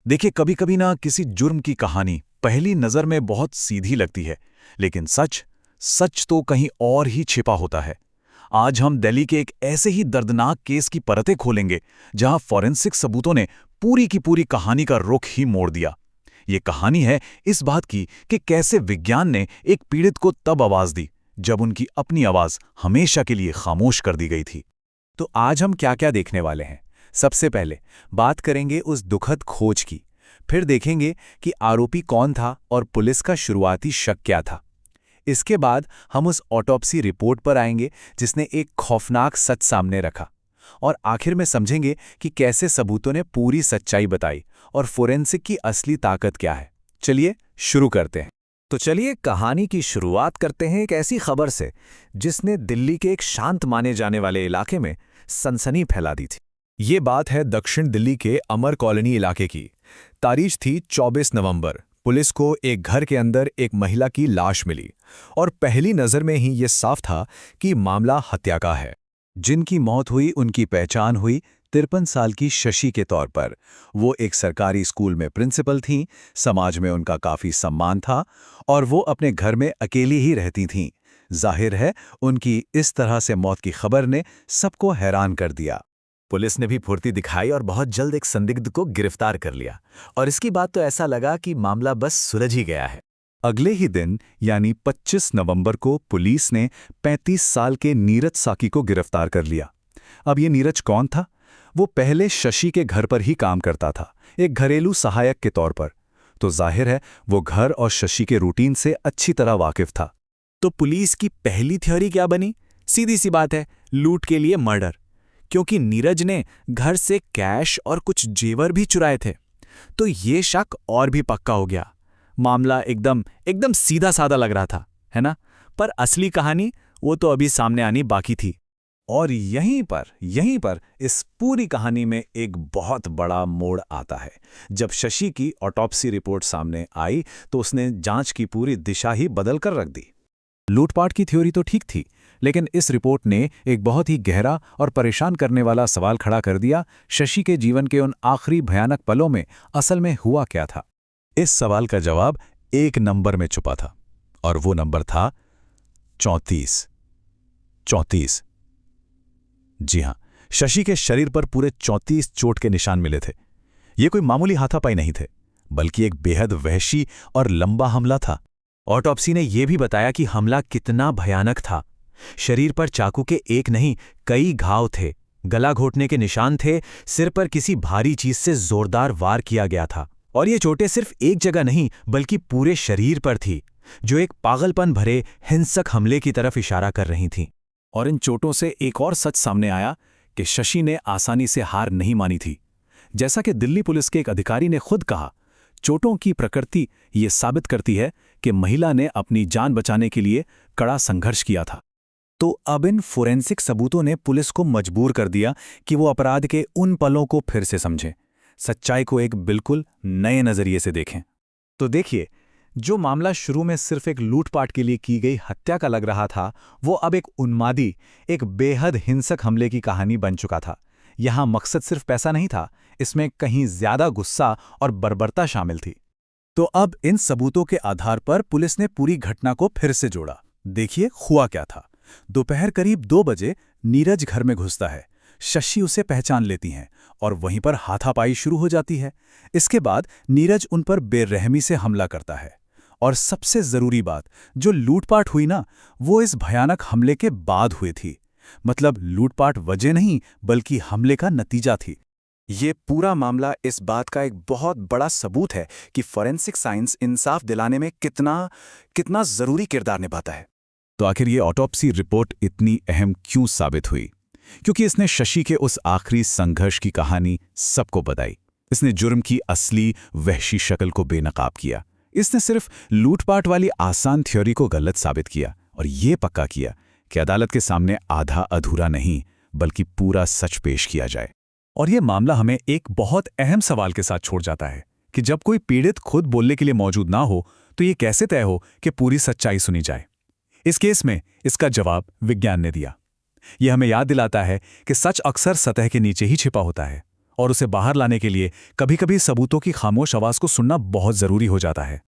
देखिए, कभी कभी ना किसी जुर्म की कहानी पहली नजर में बहुत सीधी लगती है, लेकिन सच सच तो कहीं और ही छिपा होता है। आज हम दिल्ली के एक ऐसे ही दर्दनाक केस की परतें खोलेंगे, जहां फॉरेंसिक सबूतों ने पूरी की पूरी कहानी का रुख ही मोड़ दिया। ये कहानी है इस बात की कि कैसे विज्ञान ने एक पीड़ित को तब आवाज दी जब उनकी अपनी आवाज हमेशा के लिए खामोश कर दी गई थी। तो आज हम क्या क्या देखने वाले हैं। सबसे पहले बात करेंगे उस दुखद खोज की। फिर देखेंगे कि आरोपी कौन था और पुलिस का शुरुआती शक क्या था। इसके बाद हम उस ऑटोप्सी रिपोर्ट पर आएंगे जिसने एक खौफनाक सच सामने रखा। और आखिर में समझेंगे कि कैसे सबूतों ने पूरी सच्चाई बताई और फोरेंसिक की असली ताकत क्या है। चलिए शुरू करते हैं। तो चलिए कहानी की शुरुआत करते हैं एक ऐसी खबर से जिसने दिल्ली के एक शांत माने जाने वाले इलाके में सनसनी फैला दी थी। ये बात है दक्षिण दिल्ली के अमर कॉलोनी इलाके की। तारीख थी 24 नवंबर। पुलिस को एक घर के अंदर एक महिला की लाश मिली और पहली नज़र में ही ये साफ था कि मामला हत्या का है। जिनकी मौत हुई उनकी पहचान हुई 53 साल की शशि के तौर पर। वो एक सरकारी स्कूल में प्रिंसिपल थीं, समाज में उनका काफी सम्मान था और वो अपने घर में अकेली ही रहती थीं। जाहिर है उनकी इस तरह से मौत की खबर ने सबको हैरान कर दिया। पुलिस ने भी फुर्ती दिखाई और बहुत जल्द एक संदिग्ध को गिरफ्तार कर लिया और इसकी बात तो ऐसा लगा कि मामला बस सुलझ ही गया है। अगले ही दिन यानी 25 नवंबर को पुलिस ने 35 साल के नीरज साकी को गिरफ्तार कर लिया। अब ये नीरज कौन था? वो पहले शशि के घर पर ही काम करता था, एक घरेलू सहायक के तौर पर। तो जाहिर है वो घर और शशि के रूटीन से अच्छी तरह वाकिफ था। तो पुलिस की पहली थ्योरी क्या बनी? सीधी सी बात है, लूट के लिए मर्डर। क्योंकि नीरज ने घर से कैश और कुछ जेवर भी चुराए थे, तो ये शक और भी पक्का हो गया। मामला एकदम एकदम सीधा साधा लग रहा था, है ना? पर असली कहानी वो तो अभी सामने आनी बाकी थी। और यहीं पर इस पूरी कहानी में एक बहुत बड़ा मोड़ आता है। जब शशि की ऑटोप्सी रिपोर्ट सामने आई तो उसने जांच की पूरी दिशा ही बदल कर रख दी। लूटपाट की थ्योरी तो ठीक थी, लेकिन इस रिपोर्ट ने एक बहुत ही गहरा और परेशान करने वाला सवाल खड़ा कर दिया। शशि के जीवन के उन आखिरी भयानक पलों में असल में हुआ क्या था? इस सवाल का जवाब एक नंबर में छुपा था, और वो नंबर था 34। 34। जी हां, शशि के शरीर पर पूरे 34 चोट के निशान मिले थे। ये कोई मामूली हाथापाई नहीं थे, बल्कि एक बेहद वहशी और लंबा हमला था। ऑटोप्सी ने यह भी बताया कि हमला कितना भयानक था। शरीर पर चाकू के एक नहीं कई घाव थे, गला घोटने के निशान थे, सिर पर किसी भारी चीज से जोरदार वार किया गया था। और ये चोटें सिर्फ एक जगह नहीं बल्कि पूरे शरीर पर थी, जो एक पागलपन भरे हिंसक हमले की तरफ इशारा कर रही थीं। और इन चोटों से एक और सच सामने आया कि शशि ने आसानी से हार नहीं मानी थी। जैसा कि दिल्ली पुलिस के एक अधिकारी ने खुद कहा, चोटों की प्रकृति ये साबित करती है कि महिला ने अपनी जान बचाने के लिए कड़ा संघर्ष किया था। तो अब इन फोरेंसिक सबूतों ने पुलिस को मजबूर कर दिया कि वो अपराध के उन पलों को फिर से समझें, सच्चाई को एक बिल्कुल नए नजरिए से देखें। तो देखिए, जो मामला शुरू में सिर्फ एक लूटपाट के लिए की गई हत्या का लग रहा था, वो अब एक उन्मादी, एक बेहद हिंसक हमले की कहानी बन चुका था। यहां मकसद सिर्फ पैसा नहीं था, इसमें कहीं ज्यादा गुस्सा और बर्बरता शामिल थी। तो अब इन सबूतों के आधार पर पुलिस ने पूरी घटना को फिर से जोड़ा। देखिए हुआ क्या था। दोपहर करीब 2 बजे नीरज घर में घुसता है। शशि उसे पहचान लेती हैं और वहीं पर हाथापाई शुरू हो जाती है। इसके बाद नीरज उन पर बेरहमी से हमला करता है। और सबसे जरूरी बात, जो लूटपाट हुई ना, वो इस भयानक हमले के बाद हुई थी। मतलब लूटपाट वजह नहीं बल्कि हमले का नतीजा थी। ये पूरा मामला इस बात का एक बहुत बड़ा सबूत है कि फॉरेंसिक साइंस इंसाफ दिलाने में कितना जरूरी किरदार निभाता है। तो आखिर ये ऑटोप्सी रिपोर्ट इतनी अहम क्यों साबित हुई? क्योंकि इसने शशि के उस आखिरी संघर्ष की कहानी सबको बताई। इसने जुर्म की असली वहशी शक्ल को बेनकाब किया। इसने सिर्फ लूटपाट वाली आसान थ्योरी को गलत साबित किया और ये पक्का किया कि अदालत के सामने आधा अधूरा नहीं बल्कि पूरा सच पेश किया जाए। और ये मामला हमें एक बहुत अहम सवाल के साथ छोड़ जाता है कि जब कोई पीड़ित खुद बोलने के लिए मौजूद ना हो तो ये कैसे तय हो कि पूरी सच्चाई सुनी जाए? इस केस में इसका जवाब विज्ञान ने दिया। यह हमें याद दिलाता है कि सच अक्सर सतह के नीचे ही छिपा होता है और उसे बाहर लाने के लिए कभी-कभी सबूतों की खामोश आवाज को सुनना बहुत जरूरी हो जाता है।